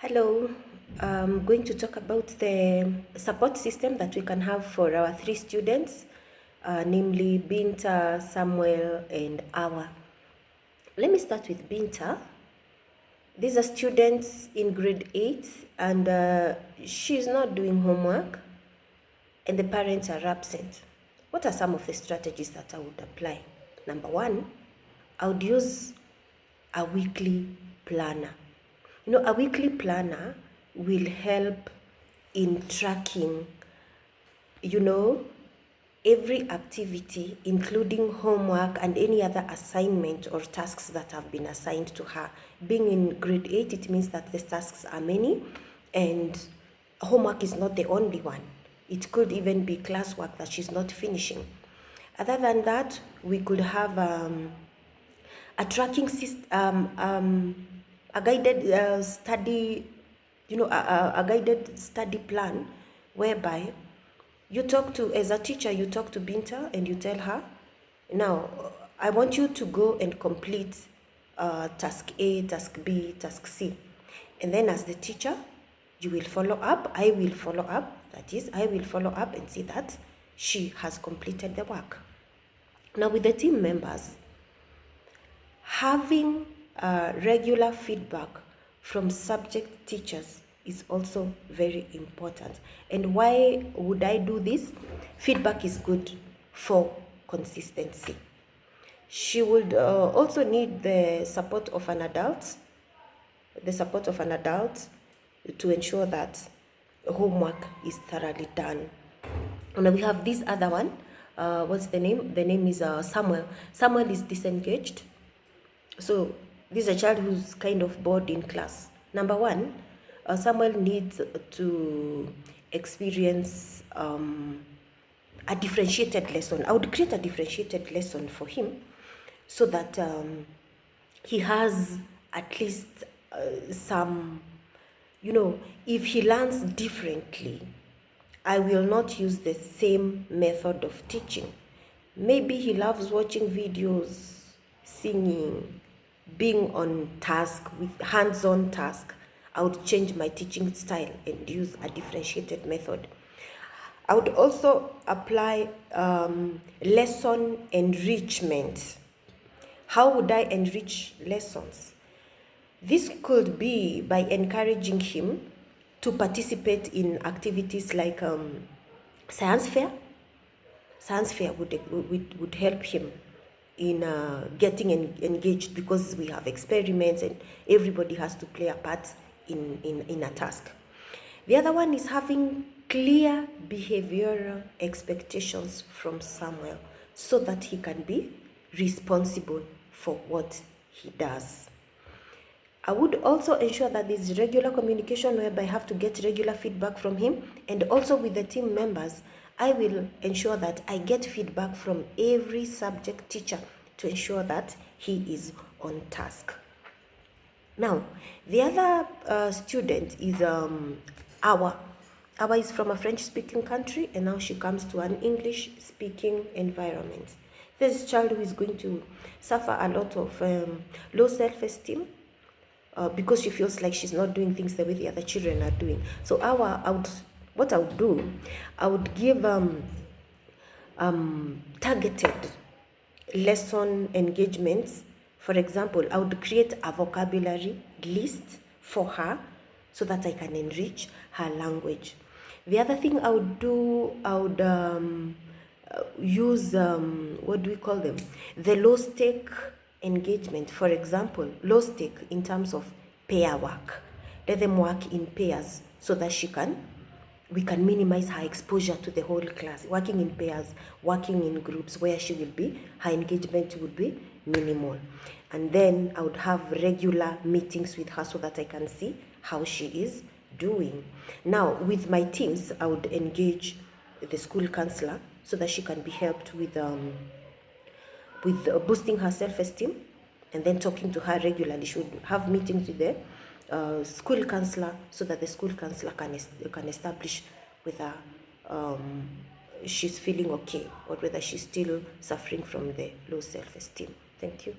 Hello, I'm going to talk about the support system that we can have for our three students, namely Binta, Samuel, and Awa. Let me start with Binta. These are students in grade 8, and she's not doing homework, and the parents are absent. What are some of the strategies that I would apply? Number one, I would use a weekly planner. A weekly planner will help in tracking, every activity, including homework and any other assignment or tasks that have been assigned to her. Being in grade 8, it means that the tasks are many, and homework is not the only one. It could even be classwork that she's not finishing. Other than that, we could have a tracking system, a guided study, a guided study plan whereby you talk to, as a teacher, you talk to Binta and you tell her, now, I want you to go and complete task A, task B, task C. And then as the teacher, you will follow up, I will follow up, that is, I will follow up and see that she has completed the work. Now with the team members, having regular feedback from subject teachers is also very important. And why would I do this? Feedback is good for consistency. She would also need the support of an adult, to ensure that homework is thoroughly done. Now we have this other one. What's the name? The name is Samuel. Samuel is disengaged. So this is a child who's kind of bored in class. Number one, Samuel needs to experience a differentiated lesson. I would create a differentiated lesson for him so that he has at least some, if he learns differently, I will not use the same method of teaching. Maybe he loves watching videos, singing, being on task, with hands-on task. I would change my teaching style and use a differentiated method. I would also apply lesson enrichment. How would I enrich lessons? This could be by encouraging him to participate in activities like science fair. Science fair would help him in getting engaged, because we have experiments and everybody has to play a part in a task. The other one is having clear behavioral expectations from Samuel so that he can be responsible for what he does. I would also ensure that there's regular communication whereby I have to get regular feedback from him, and also with the team members, I will ensure that I get feedback from every subject teacher to ensure that he is on task. Now, the other student is Awa. Awa is from a French-speaking country, and now she comes to an English-speaking environment. This child who is going to suffer a lot of low self-esteem because she feels like she's not doing things the way the other children are doing. So what I would do, I would give targeted lesson engagements. For example, I would create a vocabulary list for her so that I can enrich her language. The other thing I would do, I would use, what do we call them? The low stake engagement. For example, low stake in terms of pair work. Let them work in pairs so that we can minimize her exposure to the whole class. Working in pairs, working in groups where her engagement would be minimal. And then I would have regular meetings with her so that I can see how she is doing. Now, with my teams, I would engage the school counselor so that she can be helped with boosting her self-esteem, and then talking to her regularly. She would have meetings with the school counselor so that the school counselor can establish whether she's feeling okay or whether she's still suffering from the low self-esteem. Thank you.